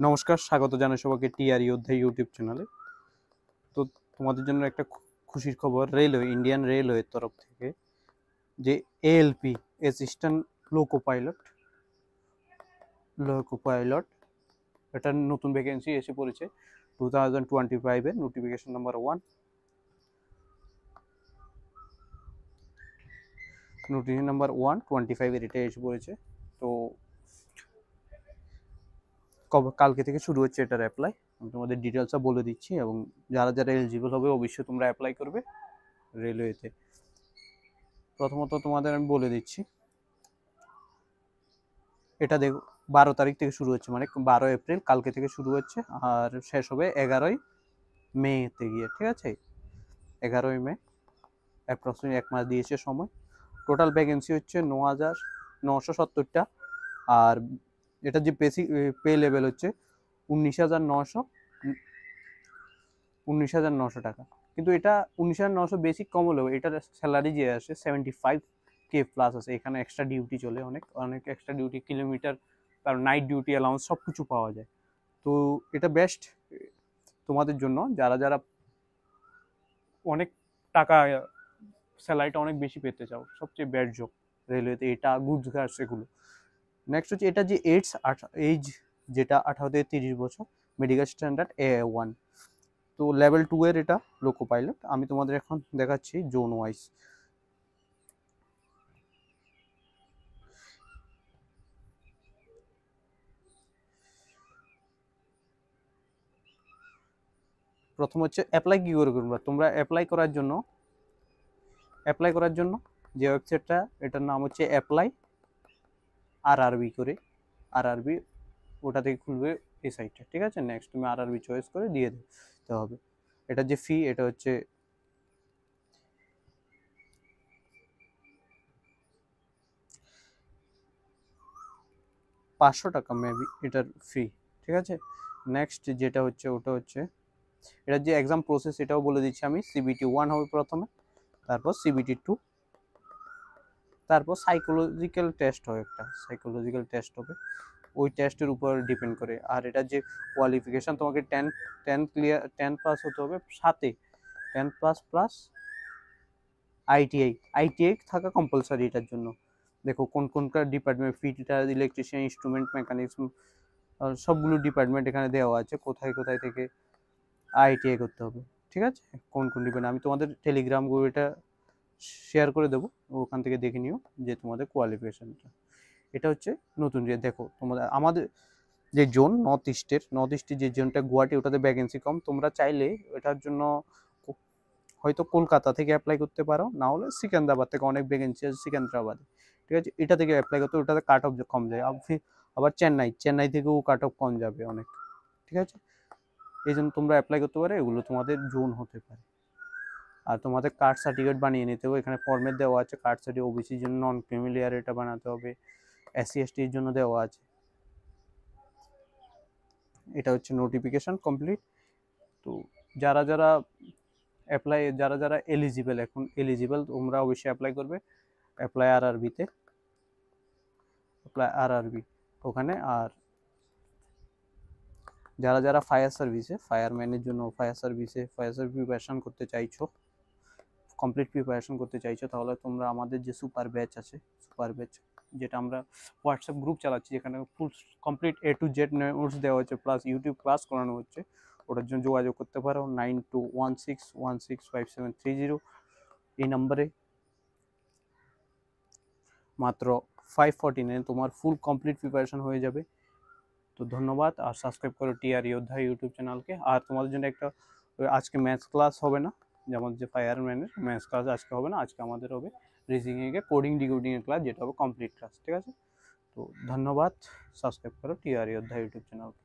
নমস্কার, স্বাগত জানাই সবাইকে টিআর যোদ্ধা ইউটিউব চ্যানেলে। তো তোমাদের জন্য একটা খুশির খবর, ইন্ডিয়ান রেলওয়ের তরফ থেকে যে এএলপি অ্যাসিস্ট্যান্ট লোকো পাইলট এটার নতুন ভ্যাকেন্সি এসে পড়েছে 2025-এর নোটিফিকেশন নাম্বার 1। নোটিফিকেশন নাম্বার 1/25-এর এটা এসে পড়েছে। তো কালকে থেকে শুরু হচ্ছে এটার অ্যাপ্লাই। আমি তোমাদের ডিটেলসটা বলে দিচ্ছি, এবং যারা যারা এলিজিবল হবে অবশ্যই তোমরা অ্যাপ্লাই করবে রেলওয়েতে। প্রথমত তোমাদের আমি বলে দিচ্ছি, এটা দেখো 12 তারিখ থেকে শুরু হচ্ছে, মানে 12 এপ্রিল কালকে থেকে শুরু হচ্ছে, আর শেষ হবে 11 মেতে গিয়ে। ঠিক আছে, 11 মে, অ্যাপ্রক্সিমেটলি 1 মাস দিয়েছে সময়। টোটাল ভ্যাকেন্সি হচ্ছে 9,970টা, আর এটা যে বেসিক পে লেভেল হচ্ছে 19,900 টাকা। কিন্তু এটা 19,900 বেসিক কম হলেও এটার স্যালারি যে আসে 75K প্লাস আছে। এখানে এক্সট্রা ডিউটি চলে, অনেক অনেক এক্সট্রা ডিউটি, কিলোমিটার, তার নাইট ডিউটি অ্যালাউন্স সব কিছু পাওয়া যায়। তো এটা বেস্ট তোমাদের জন্য, যারা যারা অনেক টাকা, স্যালারিটা অনেক বেশি পেতে চাও। সবচেয়ে বেস্ট জব রেলওয়েতে এটা, গুডস গার্ডস এগুলো। নেক্সট হচ্ছে এটা যে এইজ যেটা 18 থেকে 30 বছর, মেডিকেল স্ট্যান্ডার্ড A1। তো লেভেল 2 এর এটা লোকো পাইলট। আমি তোমাদের এখন দেখাচ্ছি জোন ওয়াইজ। প্রথম হচ্ছে অ্যাপ্লাই কি করে করবে তোমরা। অ্যাপ্লাই করার জন্য যে ওয়েবসাইটটা, এটার নাম হচ্ছে অ্যাপ্লাই RRB করে, RRB ওটা থেকে খুলবে এই সাইটটা। ঠিক আছে, নেক্সট তুমি RRB চয়েস করে দিয়ে দিতে হবে। এটা যে ফি, এটা হচ্ছে 500 টাকা মেবি এটার ফি। ঠিক আছে, নেক্সট যেটা হচ্ছে ওটা হচ্ছে এটার যে এক্সাম প্রসেস, এটাও বলে দিচ্ছি আমি। CBT 1 হবে প্রথমে, তারপর CBT 2, তারপর সাইকোলজিক্যাল টেস্ট হবে, একটা সাইকোলজিক্যাল টেস্ট হবে। ওই টেস্টের উপর ডিপেন্ড করে। আর এটা যে কোয়ালিফিকেশান, তোমাকে 10 পাস হতে হবে, সাথে 10 প্লাস প্লাস আইটিআই থাকা কম্পালসারি এটার জন্য। দেখো কোন কোনটা department, fitter, electrician, instrument mechanism, সবগুলো ডিপার্টমেন্ট এখানে দেওয়া আছে, কোথায় কোথায় থেকে আইটিআই করতে হবে। ঠিক আছে, কোন কোন ডিপার্টমেন্ট আমি তোমাদের টেলিগ্রাম গ্রুপে শেয়ার করে দেবো, ওখান থেকে দেখে নিও যে তোমাদের কোয়ালিফিকেশানটা। এটা হচ্ছে নতুন যে দেখো তোমাদের আমাদের যে জোন নর্থ ইস্টের যে জোনটা গুয়াহাটি, ওটাতে ভ্যাকেন্সি কম। তোমরা চাইলে এটার জন্য হয়তো কলকাতা থেকে অ্যাপ্লাই করতে পারো, না হলে সিকান্দ্রাবাদ থেকে অনেক ভ্যাকেন্সি আছে সিকান্দ্রাবাদে। ঠিক আছে, এটা থেকে অ্যাপ্লাই করতে, ওটাতে কাট অফ কম যায়। আবার চেন্নাই থেকেও কাট অফ কম যাবে অনেক। ঠিক আছে, এই জন্য তোমরা অ্যাপ্লাই করতে পারো, এগুলো তোমাদের জোন হতে পারে। আর তোমাদের কাস্ট সার্টিফিকেট বানিয়ে নিতে হবে, এখানে ফর্মেট দেওয়া আছে। কাস্ট সার্টিফিকেট ওবিসির জন্য, নন ক্রিমিলিয়ার এটা বানাতে হবে, SC/STর জন্য দেওয়া আছে। এটা হচ্ছে নোটিফিকেশন কমপ্লিট। তো যারা যারা এলিজিবল তোমরা অবশ্যই অ্যাপ্লাই করবে। অ্যাপ্লাই RRB ওখানে। আর যারা ফায়ার সার্ভিসে, ফায়ারম্যানের জন্য, ফায়ার সার্ভিস প্রিপারেশন করতে চাইছো, কমপ্লিট প্রিপারেশন করতে চাইছো, তাহলে তোমরা আমাদের যে সুপার ব্যাচ আছে, যেটা আমরা হোয়াটসঅ্যাপ গ্রুপ চালাচ্ছি, যেখানে full complete A to Z notes দেওয়া হচ্ছে, প্লাস ইউটিউব ক্লাস করানো হচ্ছে। ওটার জন্য যোগাযোগ করতে পারো 9216165730 এই নম্বরে। মাত্র 549 তোমার ফুল কমপ্লিট প্রিপারেশন হয়ে যাবে। তো ধন্যবাদ, আর সাবস্ক্রাইব করো টিআর যোদ্ধা ইউটিউব চ্যানেলকে। আর তোমাদের জন্য একটা, আজকে ম্যাথস ক্লাস হবে না, যেমন যে ফায়ারম্যানের ম্যাথস ক্লাস আজকে হবে না। আজকে আমাদের হবে রিজনিংয়ে কোডিং ডিকোডিংয়ের ক্লাস, যেটা হবে কমপ্লিট ক্লাস। ঠিক আছে, তো ধন্যবাদ, সাবস্ক্রাইব করো টিআর যোদ্ধা ইউটিউব চ্যানেলকে।